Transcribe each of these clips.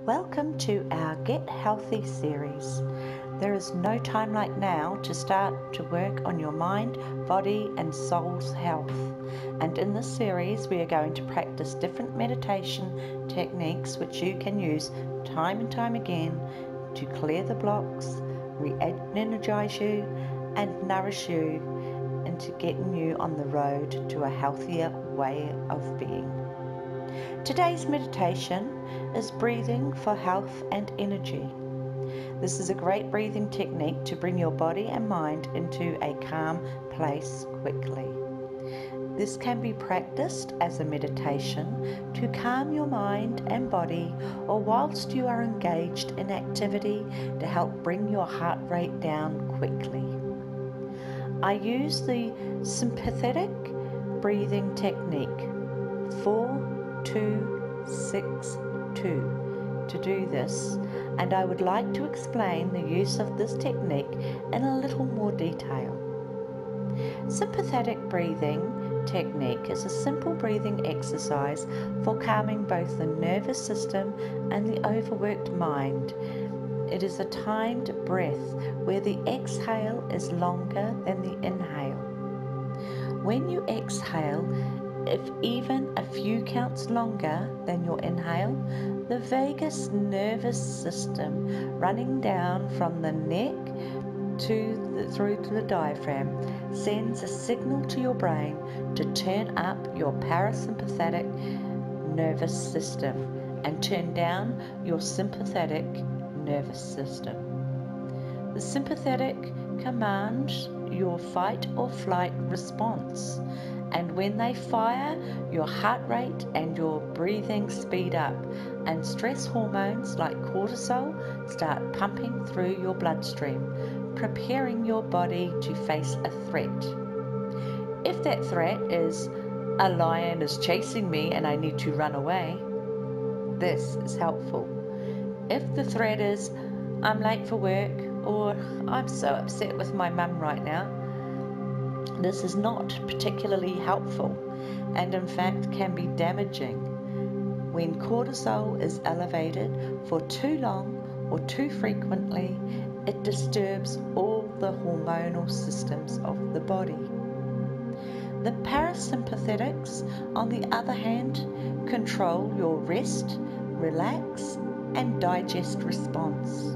Welcome to our Get Healthy series. There is no time like now to start to work on your mind, body and soul's health. And in this series we are going to practice different meditation techniques which you can use time and time again to clear the blocks, re-energise you and nourish you into getting you on the road to a healthier way of being. Today's meditation is breathing for health and energy. This is a great breathing technique to bring your body and mind into a calm place quickly. This can be practiced as a meditation to calm your mind and body, or whilst you are engaged in activity to help bring your heart rate down quickly. I use the sympathetic breathing technique 4-2-6-2 to do this, and I would like to explain the use of this technique in a little more detail. Sympathetic breathing technique is a simple breathing exercise for calming both the nervous system and the overworked mind. It is a timed breath where the exhale is longer than the inhale. When you exhale, if even a few counts longer than your inhale, the vagus nervous system running down from the neck through to the diaphragm sends a signal to your brain to turn up your parasympathetic nervous system and turn down your sympathetic nervous system. The sympathetic commands your fight or flight response, and when they fire, your heart rate and your breathing speed up, and stress hormones like cortisol start pumping through your bloodstream, preparing your body to face a threat. If that threat is a lion is chasing me and I need to run away, this is helpful. If the threat is I'm late for work, or I'm so upset with my mum right now, this is not particularly helpful and in fact can be damaging. When cortisol is elevated for too long or too frequently, it disturbs all the hormonal systems of the body. The parasympathetics, on the other hand, control your rest, relax and digest response.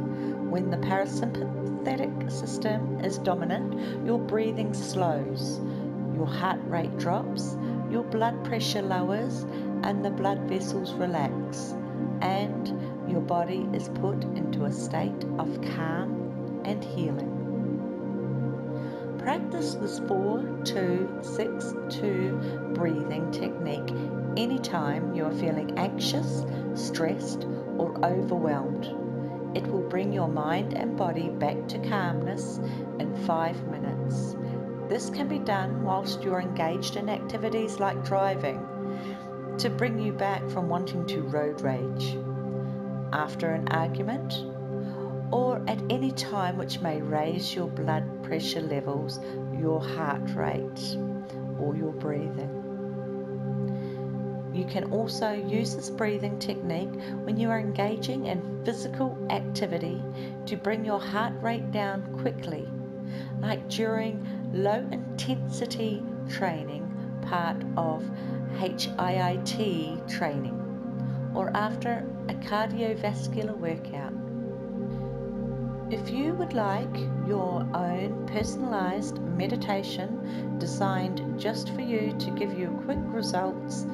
When the parasympathetic system is dominant, your breathing slows, your heart rate drops, your blood pressure lowers, and the blood vessels relax, and your body is put into a state of calm and healing. Practice this 4-2-6-2 breathing technique anytime you are feeling anxious, stressed, or overwhelmed. It will bring your mind and body back to calmness in 5 minutes. This can be done whilst you're engaged in activities like driving, to bring you back from wanting to road rage, after an argument, or at any time which may raise your blood pressure levels, your heart rate, or your breathing. You can also use this breathing technique when you are engaging in physical activity to bring your heart rate down quickly, like during low intensity training, part of HIIT training, or after a cardiovascular workout. If you would like your own personalized meditation designed just for you to give you quick results,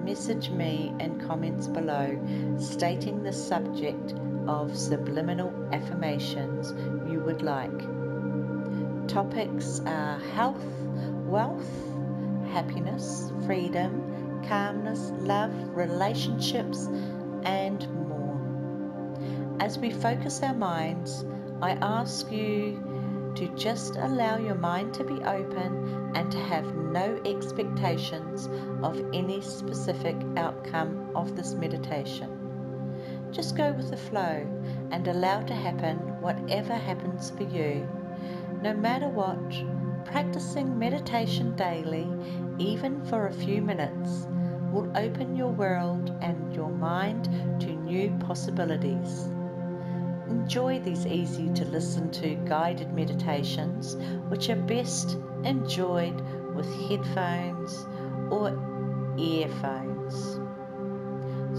message me in comments below stating the subject of subliminal affirmations you would like. Topics are health, wealth, happiness, freedom, calmness, love, relationships, and more. As we focus our minds, I ask you to just allow your mind to be open and to have no expectations of any specific outcome of this meditation. Just go with the flow and allow to happen whatever happens for you. No matter what, practicing meditation daily, even for a few minutes, will open your world and your mind to new possibilities. Enjoy these easy to listen to guided meditations, which are best enjoyed with headphones or earphones.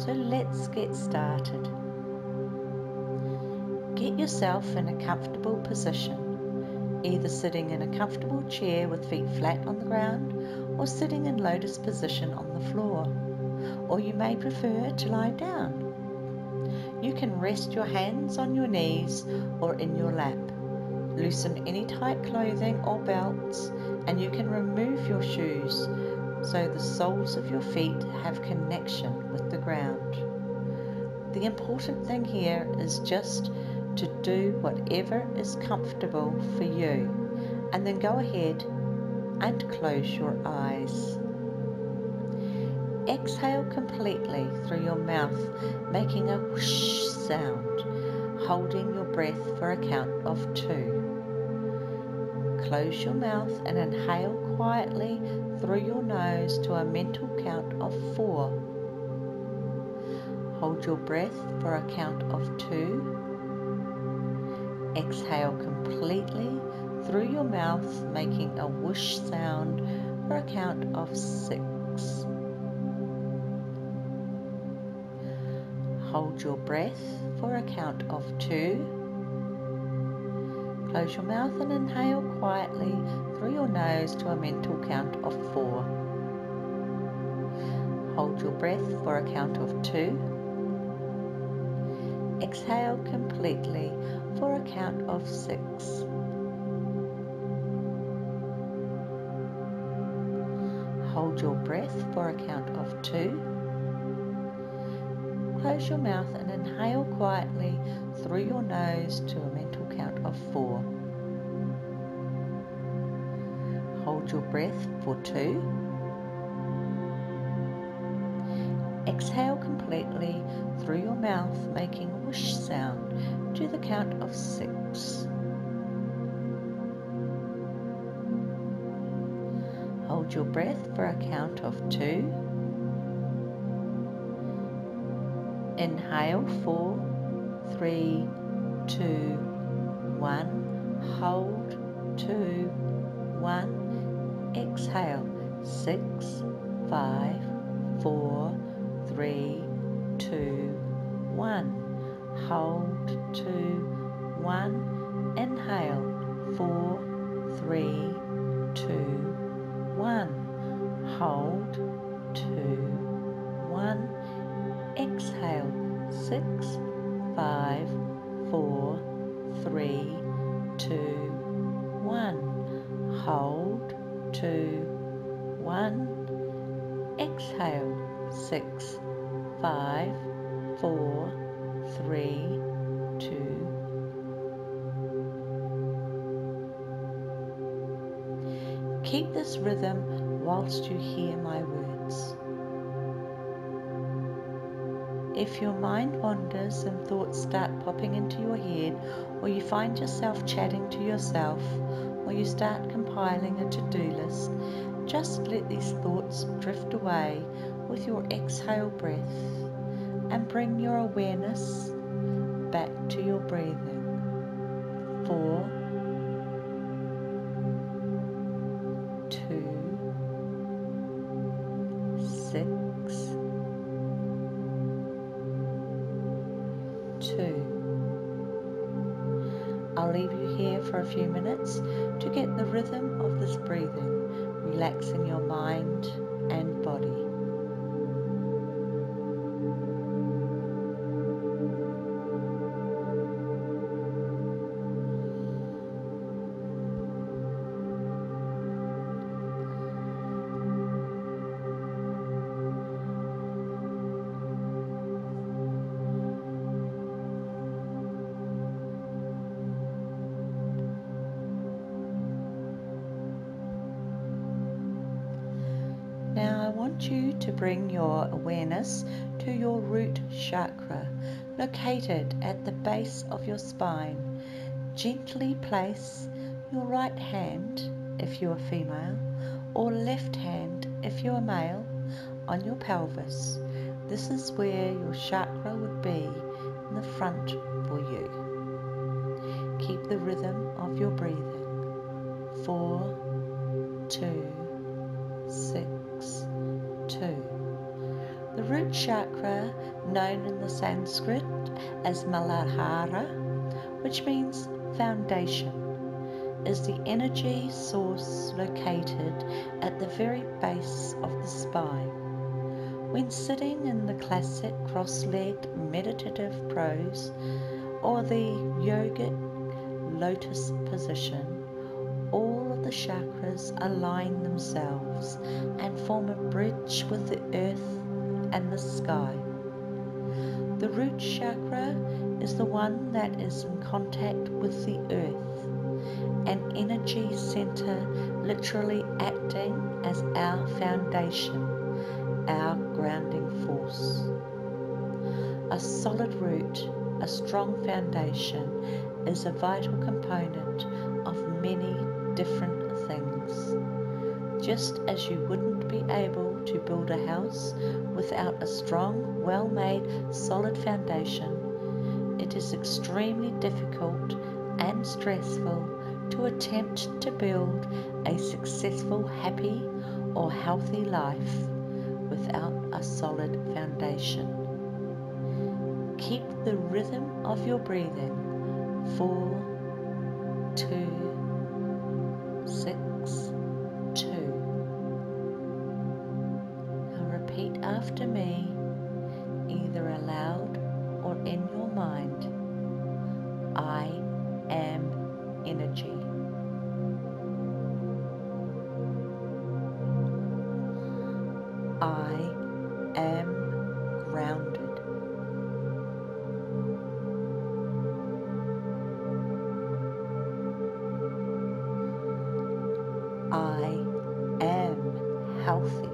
So let's get started. Get yourself in a comfortable position, either sitting in a comfortable chair with feet flat on the ground or sitting in lotus position on the floor, or you may prefer to lie down. You can rest your hands on your knees or in your lap. Loosen any tight clothing or belts, and you can remove your shoes so the soles of your feet have connection with the ground. The important thing here is just to do whatever is comfortable for you, and then go ahead and close your eyes. Exhale completely through your mouth, making a whoosh sound, holding your breath for a count of 2. Close your mouth and inhale quietly through your nose to a mental count of 4. Hold your breath for a count of 2. Exhale completely through your mouth, making a whoosh sound for a count of 6. Hold your breath for a count of 2. Close your mouth and inhale quietly through your nose to a mental count of 4. Hold your breath for a count of 2. Exhale completely for a count of 6. Hold your breath for a count of 2. Close your mouth and inhale quietly through your nose to a mental count of 4. Hold your breath for 2. Exhale completely through your mouth, making a whoosh sound to the count of 6. Hold your breath for a count of 2. Inhale 4, 3, 2, 1. Hold 2, 1. Exhale 6, 5, 4, 3, 2, 1. Hold 2, 1. Inhale 4, 3, 2, 1. Hold 2, 1. Exhale 6, 5, 4, 3, 2, 1. Hold 2, 1. Exhale 6, 5, 4, 3, 2. Keep this rhythm whilst you hear my words. If your mind wanders and thoughts start popping into your head, or you find yourself chatting to yourself, or you start compiling a to-do list, just let these thoughts drift away with your exhale breath and bring your awareness back to your breathing. 4, 2, 6, 2. I'll leave you here for a few minutes to get the rhythm of this breathing, relaxing your mind and body. Now I want you to bring your awareness to your root chakra, located at the base of your spine. Gently place your right hand, if you are female, or left hand, if you are male, on your pelvis, This is where your chakra would be in the front for you. Keep the rhythm of your breathing. 4, 2, 6, 2. The root chakra, known in the Sanskrit as Muladhara, which means foundation, is the energy source located at the very base of the spine. When sitting in the classic cross-legged meditative pose or the yogic lotus position, all of the chakras align themselves and form a bridge with the earth and the sky. The root chakra is the one that is in contact with the earth, an energy center literally acting as our foundation, our grounding force. A solid root, a strong foundation, is a vital component of many different things. Just as you wouldn't be able to build a house without a strong, well-made, solid foundation, it is extremely difficult and stressful to attempt to build a successful, happy, or healthy life without a solid foundation. Keep the rhythm of your breathing. 4, 2, 6, 2. Now repeat after me, either aloud or in your mind. I am energy. I am grounded. I am healthy.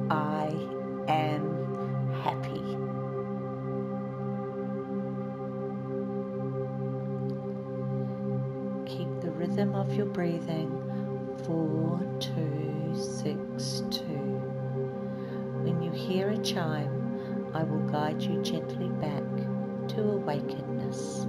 I am happy. Keep the rhythm of your breathing. 4, 2, 6, 2. When you hear a chime, I will guide you gently back to awakenedness.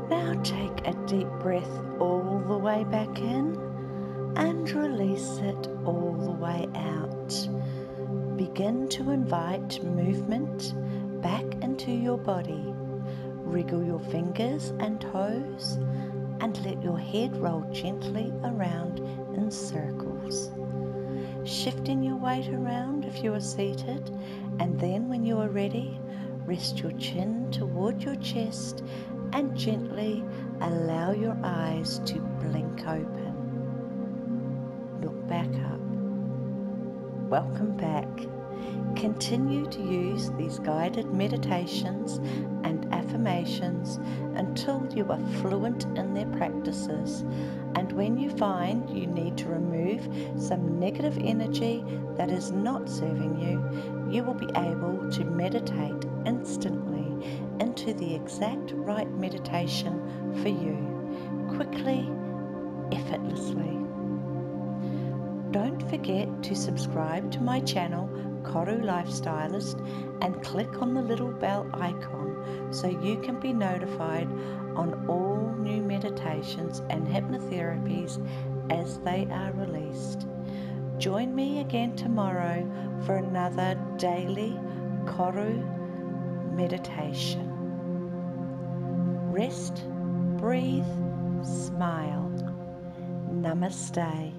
Now take a deep breath all the way back in and release it all the way out. Begin to invite movement back into your body. Wriggle your fingers and toes and let your head roll gently around in circles. Shifting your weight around if you are seated, and then when you are ready, rest your chin toward your chest and gently allow your eyes to blink open. Look back up. Welcome back. Continue to use these guided meditations and affirmations until you are fluent in their practices, and when you find you need to remove some negative energy that is not serving you, you will be able to meditate instantly into the exact right meditation for you, quickly, effortlessly. Don't forget to subscribe to my channel, Koru Lifestylist, and click on the little bell icon so you can be notified on all new meditations and hypnotherapies as they are released. Join me again tomorrow for another daily Koru meditation. Rest, breathe, smile. Namaste.